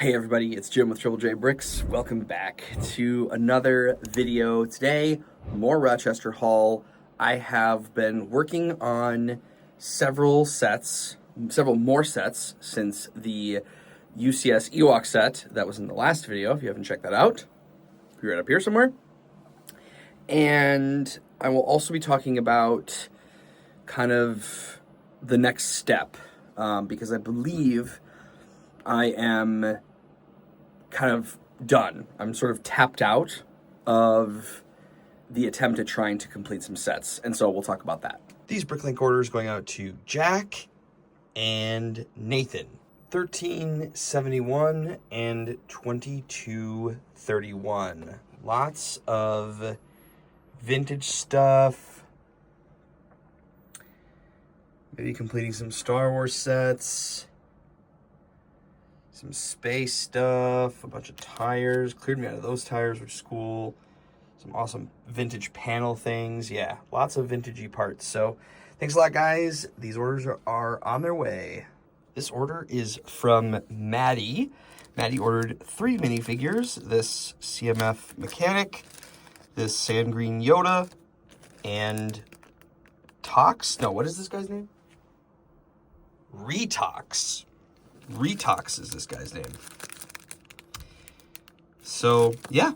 Hey everybody, it's Jim with Triple J Bricks. Welcome back to another video. Today, more Rochester haul. I have been working on several more sets since the UCS Ewok set that was in the last video. If you haven't checked that out, it'll be right up here somewhere. And I will also be talking about kind of the next step because I believe I am kind of done. I'm sort of tapped out of the attempt at trying to complete some sets, and so we'll talk about that. These bricklink orders going out to Jack and Nathan. 1371 and 2231. Lots of vintage stuff. Maybe completing some Star Wars sets. Some space stuff, a bunch of tires. Cleared me out of those tires, which is cool. Some awesome vintage panel things. Yeah, lots of vintagey parts. So thanks a lot, guys. These orders are on their way. This order is from Maddie. Maddie ordered 3 minifigures. This CMF Mechanic, this Sand Green Yoda, and Tox. No, what is this guy's name? Retox. Retox is this guy's name. So, yeah,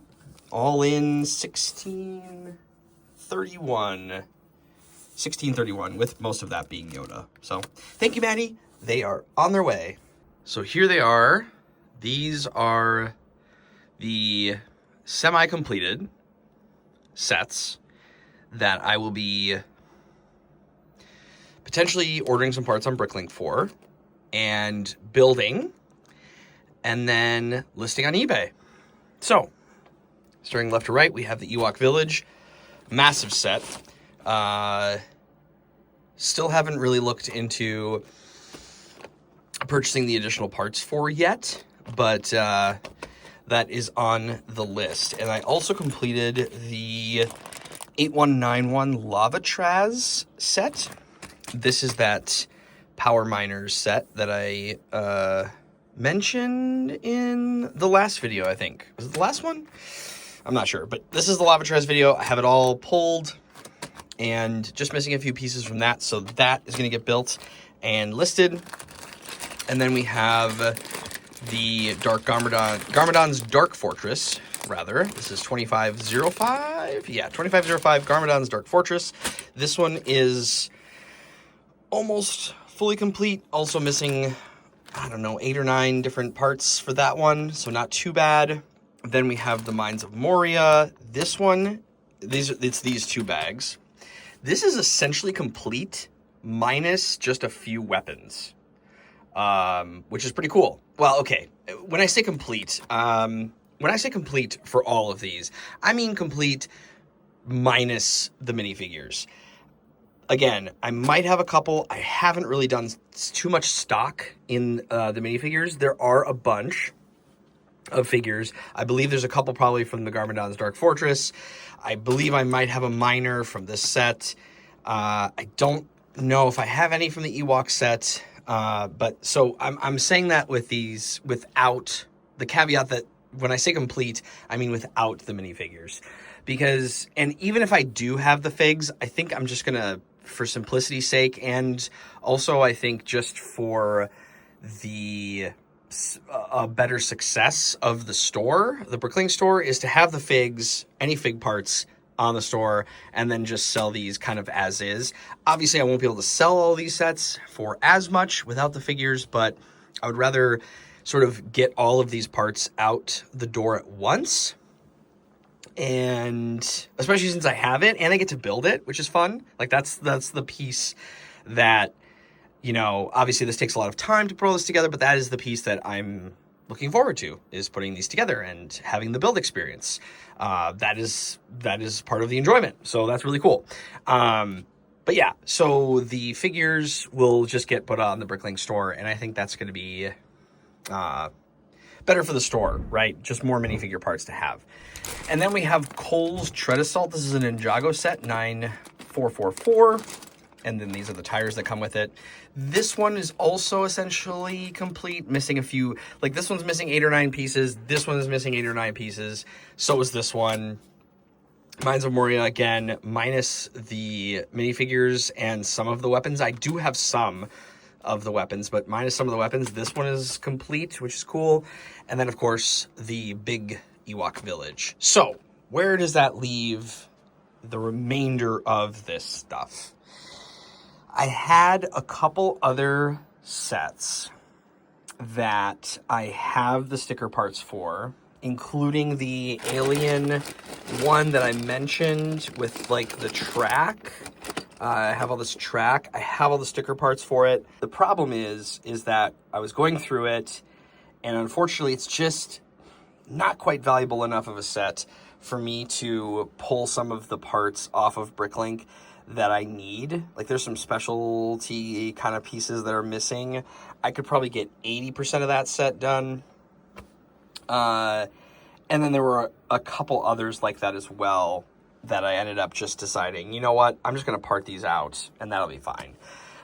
all in 1631, with most of that being Yoda. So, thank you, Maddie. They are on their way. So here they are. These are the semi-completed sets that I will be potentially ordering some parts on Bricklink for, and building, and then listing on eBay. So, starting left to right, we have the Ewok Village. Massive set. Still haven't really looked into purchasing the additional parts for yet, but that is on the list. And I also completed the 8191 Lava Traz set. This is that Power Miners set that I mentioned in the last video, I think. Was it the last one? I'm not sure, but this is the Lava Traz video. I have it all pulled and just missing a few pieces from that, so that is going to get built and listed. And then we have the Garmadon's Dark Fortress, rather. This is 2505. Yeah, 2505 Garmadon's Dark Fortress. This one is almost fully complete, also missing, I don't know, 8 or 9 different parts for that one, so not too bad. Then we have the Mines of Moria. This one, it's these 2 bags. This is essentially complete, minus just a few weapons, which is pretty cool. Well, okay, when I say complete for all of these, I mean complete minus the minifigures. Again, I might have a couple. I haven't really done too much stock in the minifigures. There are a bunch of figures. I believe there's a couple probably from the Garmadon's Dark Fortress. I believe I might have a miner from this set. I don't know if I have any from the Ewok set. But so I'm saying that with these without the caveat that when I say complete, I mean without the minifigures. Because, and even if I do have the figs, I think I'm just going to, for simplicity's sake, and also I think just for the better success of the store, the Bricklink store, is to have the figs, any fig parts on the store, and then just sell these kind of as is. Obviously, I won't be able to sell all these sets for as much without the figures, but I would rather sort of get all of these parts out the door at once. And especially since I have it and I get to build it, which is fun. Like that's the piece that, you know, obviously this takes a lot of time to put all this together, but that is the piece that I'm looking forward to, is putting these together and having the build experience. That is part of the enjoyment. So that's really cool. But yeah, so the figures will just get put on the Bricklink store, and I think that's going to be better for the store, right? Just more minifigure parts to have. And then we have Cole's Tread Assault. This is an Ninjago set, 9444. And then these are the tires that come with it. This one is also essentially complete, missing a few. Like this one's missing 8 or 9 pieces. This one is missing 8 or 9 pieces. So is this one. Mines of Moria, again, minus the minifigures and some of the weapons. I do have some of the weapons, but minus some of the weapons. This one is complete, which is cool. And then, of course, the big Ewok village. So, where does that leave the remainder of this stuff? I had a couple other sets that I have the sticker parts for, including the alien one that I mentioned with like the track. I have all this track. I have all the sticker parts for it. The problem is that I was going through it, and unfortunately it's just not quite valuable enough of a set for me to pull some of the parts off of Bricklink that I need. Like there's some specialty kind of pieces that are missing. I could probably get 80% of that set done. And then there were a couple others like that as well that I ended up just deciding, you know what, I'm just going to part these out and that'll be fine.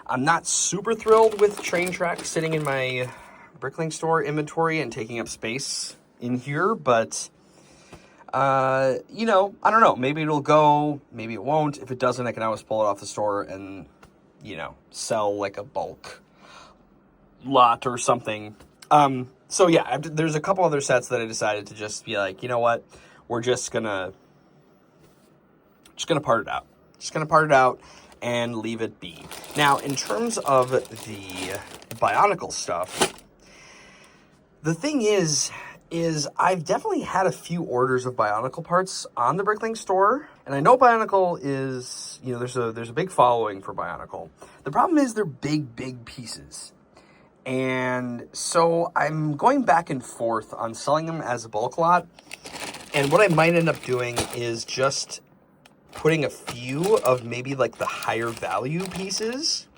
I'm not super thrilled with train tracks sitting in my Bricklink store inventory and taking up space in here, but, you know, I don't know. Maybe it'll go, maybe it won't. If it doesn't, I can always pull it off the store and, you know, sell like a bulk lot or something. So yeah, there's a couple other sets that I decided to just be like, you know what, we're just gonna part it out. Just gonna part it out and leave it be. Now, in terms of the Bionicle stuff, the thing is I've definitely had a few orders of Bionicle parts on the Bricklink store, and I know Bionicle is, you know, there's a big following for Bionicle. The problem is they're big pieces. And so I'm going back and forth on selling them as a bulk lot. And what I might end up doing is just putting a few of maybe like the higher value pieces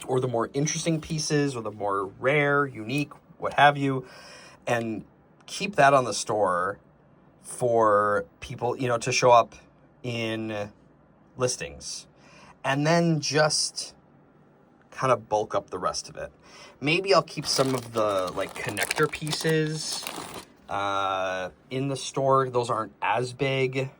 or the more interesting pieces or the more rare, unique, what have you, and keep that on the store for people, you know, to show up in listings. And then just kind of bulk up the rest of it. Maybe I'll keep some of the like connector pieces in the store. Those aren't as big.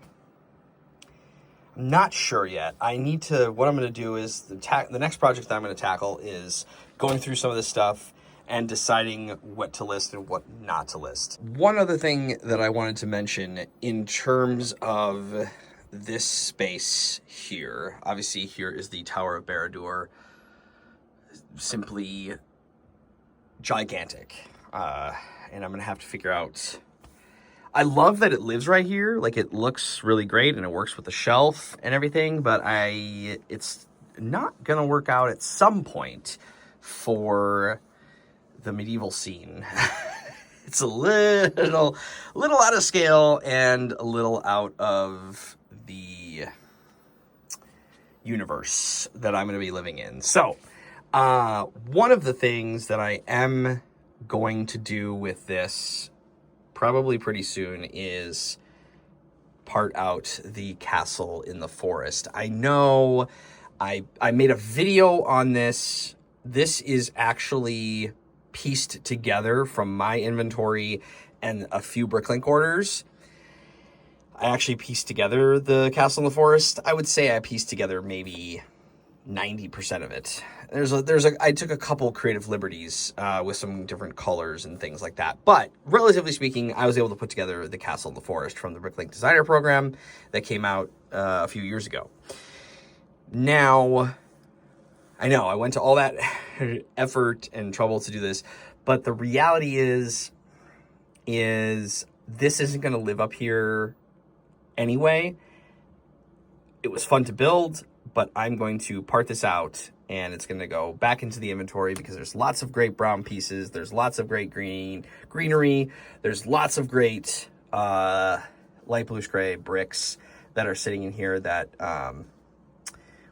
I'm not sure yet. I need to, what I'm going to do is the next project that I'm going to tackle is going through some of this stuff and deciding what to list and what not to list. One other thing that I wanted to mention in terms of this space here, obviously here is the Tower of Barad-dûr, simply gigantic. And I'm gonna have to figure out, I love that it lives right here. Like it looks really great and it works with the shelf and everything, but it's not gonna work out at some point for the medieval scene. It's a little out of scale and a little out of the universe that I'm going to be living in. So, one of the things that I am going to do with this probably pretty soon is part out the castle in the forest. I know I made a video on this. This is actually pieced together from my inventory and a few Bricklink orders. I actually pieced together the castle in the forest. I would say I pieced together maybe 90% of it. I took a couple creative liberties with some different colors and things like that. But relatively speaking, I was able to put together the castle in the forest from the Bricklink Designer program that came out a few years ago. Now, I know I went to all that effort and trouble to do this, but the reality is this isn't going to live up here anyway. It was fun to build, but I'm going to part this out and it's going to go back into the inventory because there's lots of great brown pieces. There's lots of great greenery. There's lots of great light bluish gray bricks that are sitting in here that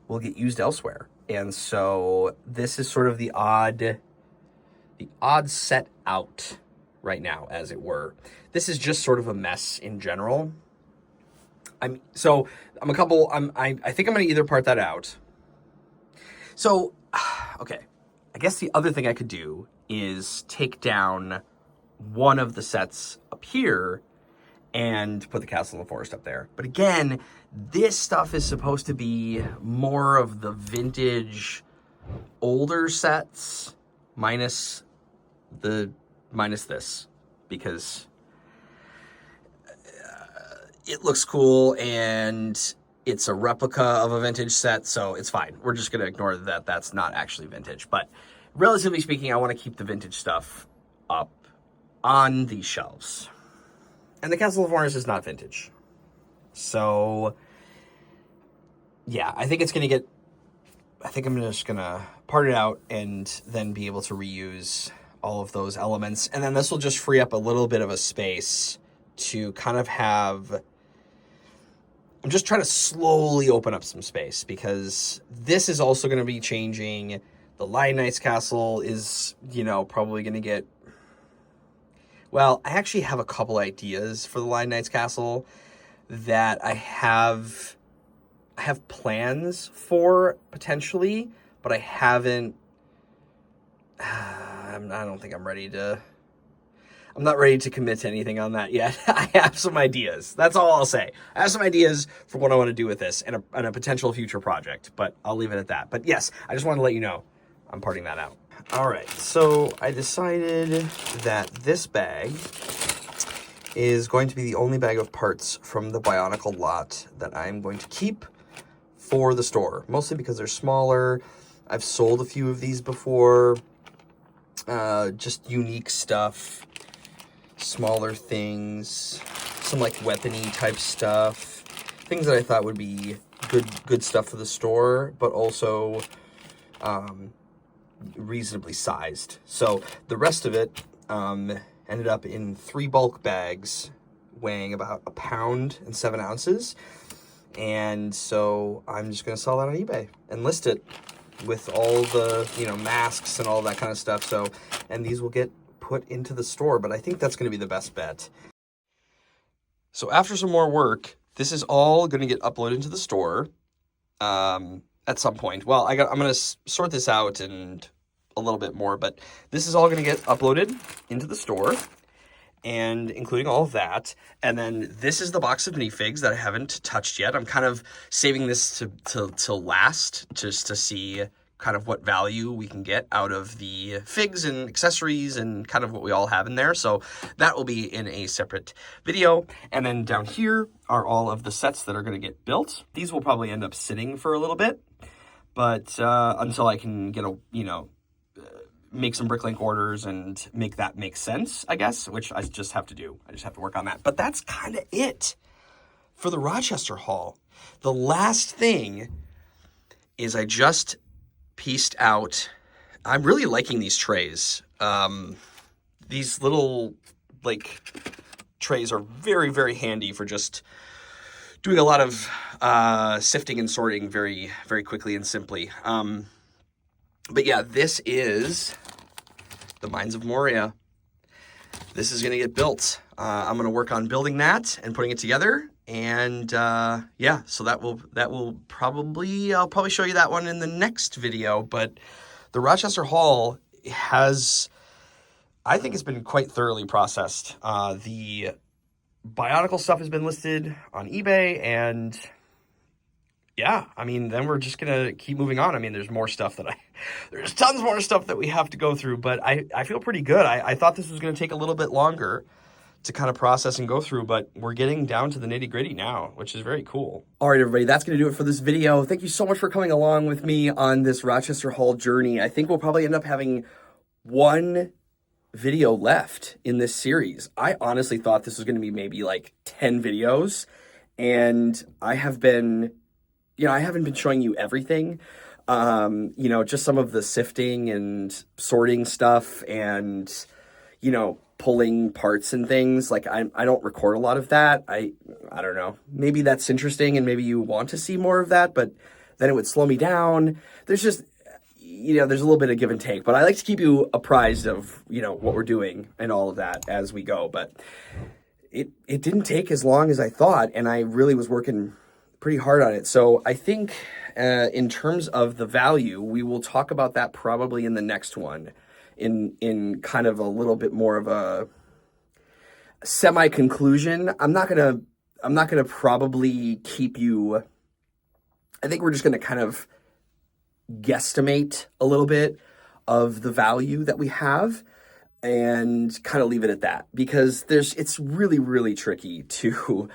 will get used elsewhere. And so this is sort of the odd set out right now, as it were. This is just sort of a mess in general. I think I'm going to either part that out So, okay, I guess the other thing I could do is take down one of the sets up here and put the Castle in the Forest up there. But again, this stuff is supposed to be more of the vintage, older sets, minus this, because it looks cool and it's a replica of a vintage set, so it's fine. We're just gonna ignore that that's not actually vintage. But relatively speaking, I wanna keep the vintage stuff up on these shelves. And the Castle of Forest is not vintage. So, yeah, I think I'm just gonna part it out and then be able to reuse all of those elements. And then this will just free up a little bit of a space to kind of have... I'm just trying to slowly open up some space, because this is also going to be changing. The Lion Knight's castle is, probably going to get... Well, I actually have a couple ideas for the Lion Knight's castle that I have plans for, potentially, but I haven't... I don't think I'm ready to... I'm not ready to commit to anything on that yet. I have some ideas. That's all I'll say. I have some ideas for what I want to do with this and a potential future project, but I'll leave it at that. But yes, I just want to let you know I'm parting that out. All right, so I decided that this bag is going to be the only bag of parts from the Bionicle lot that I'm going to keep for the store, mostly because they're smaller. I've sold a few of these before, just unique stuff. Smaller things, some like weapon-y type stuff, things that I thought would be good stuff for the store, but also reasonably sized. So the rest of it ended up in 3 bulk bags weighing about 1 pound and 7 ounces. And so I'm just going to sell that on eBay and list it with all the, masks and all that kind of stuff. So, and these will get put into the store, but I think that's going to be the best bet. So after some more work, this is all going to get uploaded into the store at some point. Well, I'm going to sort this out and a little bit more, but this is all going to get uploaded into the store, and including all of that. And then this is the box of minifigs that I haven't touched yet. I'm kind of saving this to last, just to see kind of what value we can get out of the figs and accessories and kind of what we all have in there. So that will be in a separate video. And then down here are all of the sets that are going to get built. These will probably end up sitting for a little bit, but until I can get make some bricklink orders and make that make sense, I guess, which I just have to do. I just have to work on that. But that's kind of it for the Rochester haul. The last thing is I just pieced out... I'm really liking these trays. These little, trays are very, very handy for just doing a lot of sifting and sorting very, very quickly and simply. But yeah, this is the Mines of Moria. This is going to get built. I'm going to work on building that and putting it together. And yeah, so that will probably, I'll probably show you that one in the next video. But the Rochester haul has, I think it's been quite thoroughly processed. The Bionicle stuff has been listed on eBay, and yeah, I mean, then we're just going to keep moving on. I mean, there's more stuff there's tons more stuff that we have to go through, but I feel pretty good. I thought this was going to take a little bit longer to kind of process and go through, but we're getting down to the nitty-gritty now, which is very cool. All right, everybody, that's going to do it for this video. Thank you so much for coming along with me on this Rochester haul journey. I think we'll probably end up having one video left in this series. I honestly thought this was going to be maybe 10 videos, and I haven't been showing you everything. Just some of the sifting and sorting stuff and, pulling parts and things. I don't record a lot of that. I don't know. Maybe that's interesting and maybe you want to see more of that, but then it would slow me down. There's just, there's a little bit of give and take, but I like to keep you apprised of, what we're doing and all of that as we go. But it didn't take as long as I thought, and I really was working pretty hard on it. So I think in terms of the value, we will talk about that probably in the next one in kind of a little bit more of a semi-conclusion. I'm not gonna probably keep you. I think we're just gonna kind of guesstimate a little bit of the value that we have and kind of leave it at that, because it's really, really tricky to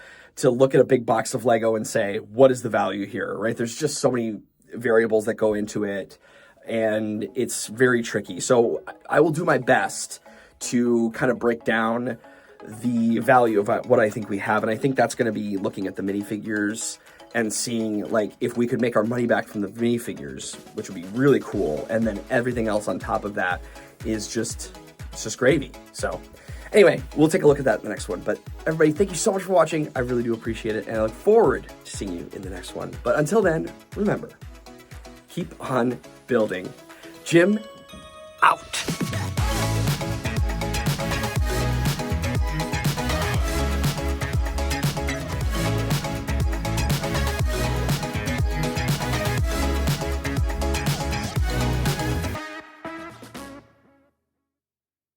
look at a big box of Lego and say, what is the value here, right? There's just so many variables that go into it, and it's very tricky. So I will do my best to kind of break down the value of what I think we have. And I think that's going to be looking at the minifigures and seeing like if we could make our money back from the minifigures, which would be really cool. And then everything else on top of that is just gravy. So anyway, we'll take a look at that in the next one. But everybody, thank you so much for watching. I really do appreciate it. And I look forward to seeing you in the next one. But until then, remember, keep on building. Jim, out.